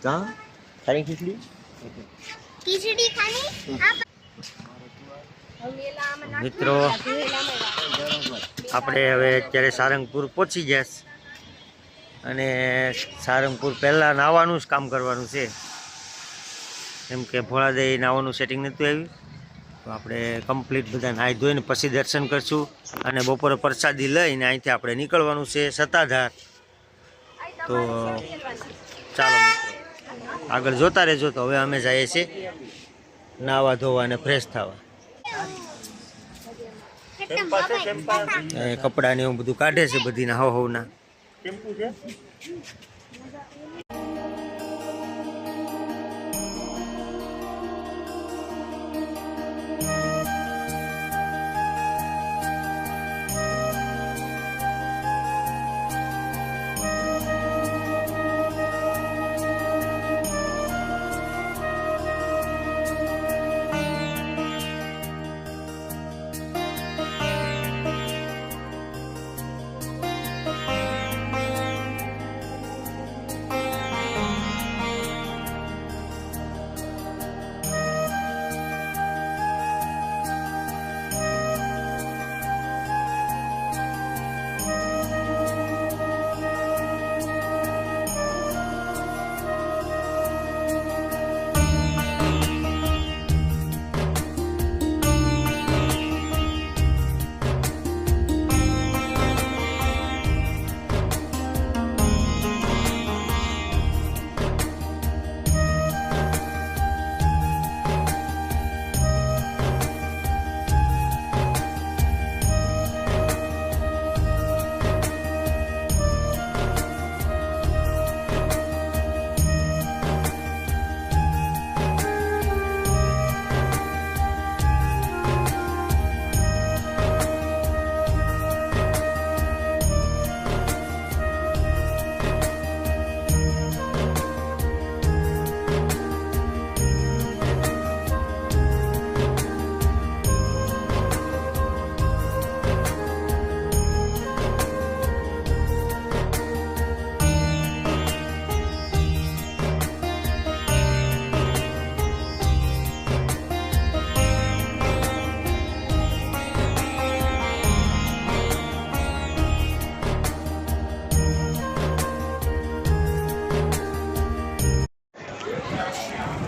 कहाँ खानी खिचड़ी खिचड़ी खानी મિત્રો આપણે હવે અત્યારે સારંગપુર પહોંચી ગયા છે અને સારંગપુર પહેલાં નાહવાનું જ કામ કરવાનું છે, કેમ કે ભોળાદાઈ નાહવાનું સેટિંગ નહોતું આવ્યું. તો આપણે કમ્પ્લીટ બધા નાહી ધોઈને પછી દર્શન કરશું અને બપોરે પ્રસાદી લઈને અહીંથી આપણે નીકળવાનું છે સત્તાધાર. તો ચાલો મિત્રો આગળ જોતા રહેજો. તો હવે અમે જઈએ છીએ નાહવા ધોવા અને ફ્રેશ થવા. કપડાં ને એવું બધું કાઢે છે બધી હવના.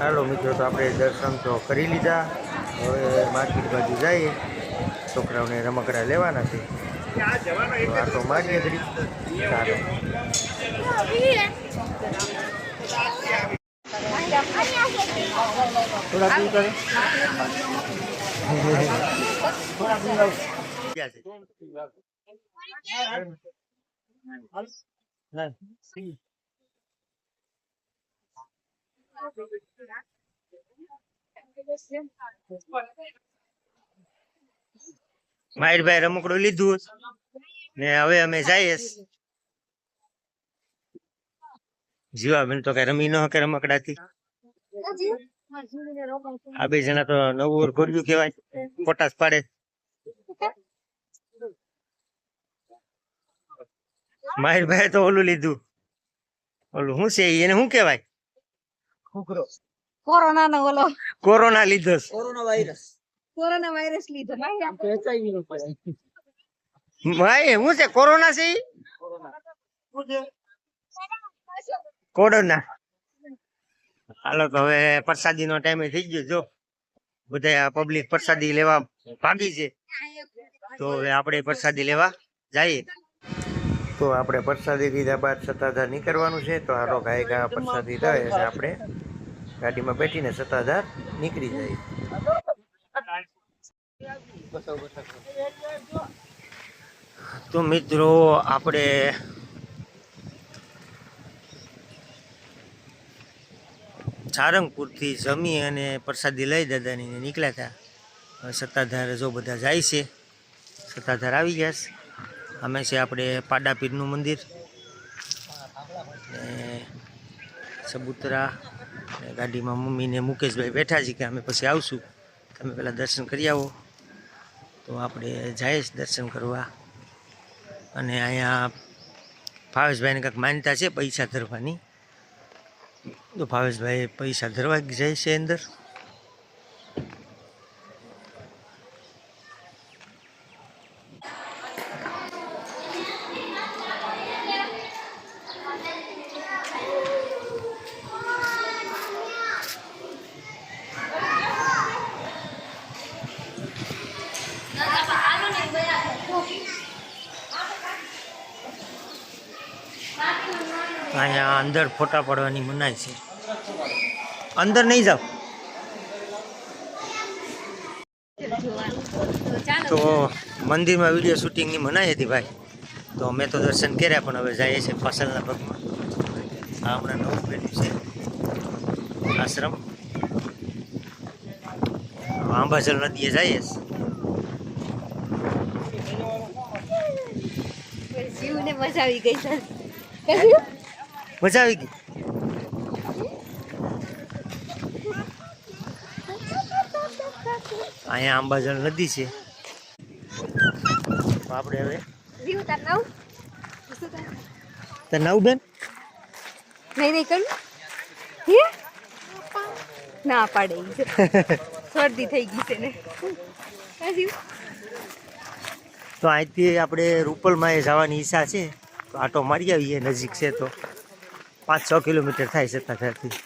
હાલો મિત્રો, તો આપણે દર્શન તો કરી લીધા. હવે માર્કેટ બાજુ જઈએ, છોકરાઓને રમકડા લેવાના છે. આ તો મારીએ ઘડી ચાલો. થોડા દૂર કરે માહિરભાઈ રમકડું લીધું ને હવે અમે જઈએ. જીવાબેન તો કઈ રમી ન કે રમકડાથી. આ બે જણા તો નવું ગોળ્યું કેવાય, પોટાસ પાડે. માહિરભાઈ તો ઓલું લીધું, ઓલું શું છે એને શું કેવાય? કોરોના નો ઓલો કોરોના લીધો. કોરોના વાયરસ લીધો. ભાઈ શું છે કોરોના છે? કોરોના. હાલો તો હવે પ્રસાદી નો ટાઈમ થઈ ગયો. જો બધા પબ્લિક પ્રસાદી લેવા ભાગી છે, તો હવે આપણે પ્રસાદી લેવા જઈએ. તો આપણે પ્રસાદી લીધા બાદ સત્તાધાર નીકળવાનું છે. તો હાલો ગાયકા પ્રસાદી થાય અને આપણે ગાડીમાં બેઠીને સત્તાધાર નીકળી જાય. તો મિત્રો આપણે સારંગપુરથી જમી અને પ્રસાદી લઈ દાદાની નીકળ્યા હતા. સત્તાધાર જો બધા જાય છે, સત્તાધાર આવી ગયા છે. અમે છે આપણે પાડાપીરનું મંદિર, સબૂતરા ગાડીમાં મમ્મી ને મુકેશભાઈ બેઠા છે કે અમે પછી આવશું, તમે પહેલાં દર્શન કરી આવો. તો આપણે જઈએ દર્શન કરવા. અને અહીંયા ભાવેશભાઈને કંઈક માન્યતા છે પૈસા ધરવાની, તો ભાવેશભાઈ પૈસા ધરવા જાય છે અંદર. અહીંયા અંદર ફોટા પાડવાની મનાઈ છે, અંદર નહીં જાવ. તો મંદિરમાં વિડીયો શૂટિંગની મનાઈ હતી ભાઈ, તો અમે તો દર્શન કર્યા, પણ હવે જઈએ છીએ પાછળના ભાગમાં. આ હમણાં નવું બન્યું છે આશ્રમ. આંબાજલ નદીએ જઈએ છીએ. જીવને મજા આવી ગઈ છે. મજા આવી ગઈ. અહીંયા આંબાજલ નદી છે. આપણે હવે નાવ બેન નહીં કર ના પાડે શરદી થઈ ગઈ છે ને. તો અહીંથી આપણે રૂપલમાં જવાની ઈચ્છા છે, તો આટો મારી આવીએ. નજીક છે તો 5-6 કિલોમીટર થાય છે ઘરથી.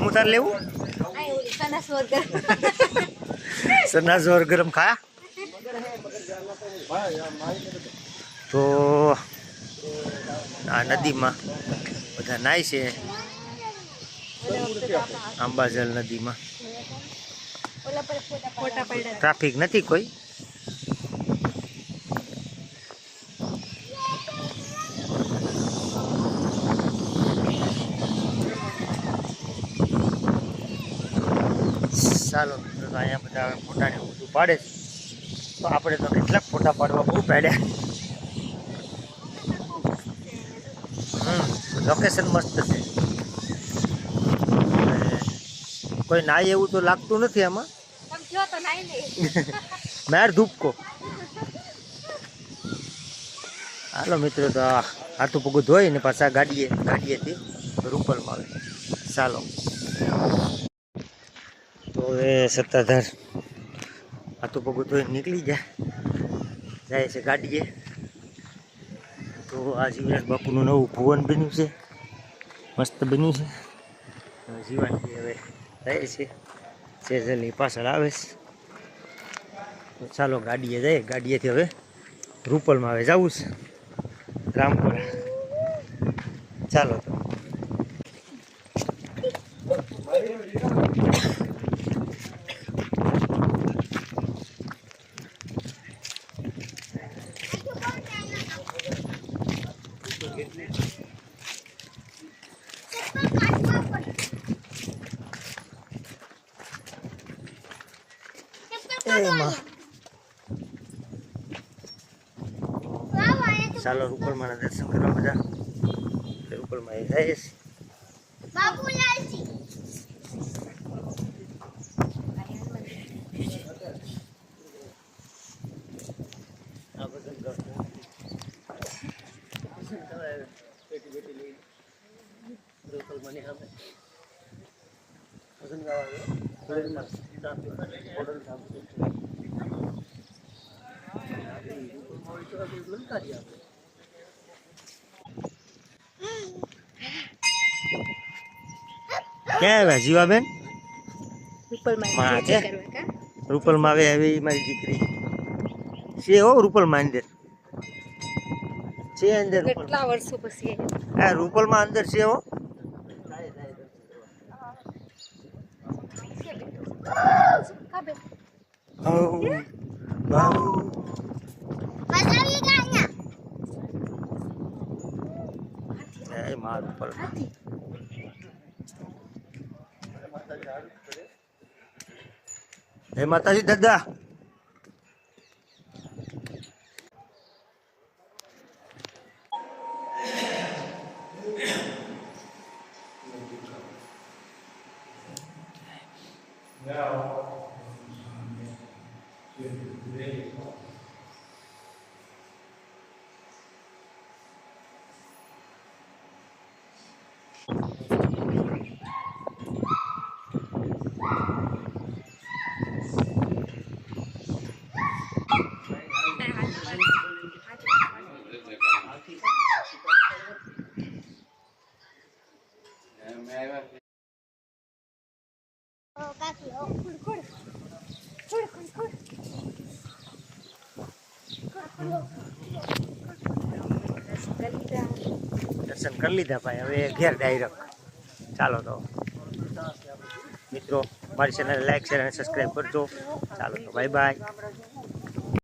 હું તાર લેવું સનાઝોર ગરમ ખા. તો આ નદીમાં બધા નાય છે, આંબાજલ નદીમાં. ટ્રાફિક નથી કોઈ. ચાલો મિત્રો, તો અહીંયા બધા ફોટાને બધું પાડે છે, તો આપણે તો કેટલાક ફોટા પાડવા બહુ પાડ્યા. લોકેશન મસ્ત છે. કોઈ નાય એવું તો લાગતું નથી આમાં. મેર ધૂપકો. હાલો મિત્રો, તો હાથું પગું ધોઈ ને પાછા ગાડીએથી રૂપલમાં આવે. ચાલો. તો એ સત્તાધાર હાથું પગું ધોઈને નીકળી જાય છે ગાડીએ. તો આ જીવરાજ બાપુનું નવું ભુવન બન્યું છે, મસ્ત બન્યું છે. જીવાનજી હવે જાય છે, સેજલની પાછળ આવે છે. તો ચાલો ગાડીએ જઈએ. ગાડીએથી હવે રૂપલમાં હવે જવું છે, રામપુરા. ચાલો તો. ચાલો રૂપલમાં દર્શન કરવા બધા. રૂપલમાં જાય છે. ક્યાં આવ્યા જીવાબેન? રૂપલમાં આવે. હવે મારી દીકરી છે હો રૂપલમાં અંદર છે. અંદર કેટલા વર્ષો પછી હા રૂપલમાં અંદર છે હો. જય માતાજી દાદા. દર્શન કરી લીધા ભાઈ, હવે ઘેર ડાયરેક્ટ. ચાલો તો મિત્રો, મારી ચેનલ લાઈક શેર અને સબસ્ક્રાઈબ કરજો. ચાલો તો બાય બાય.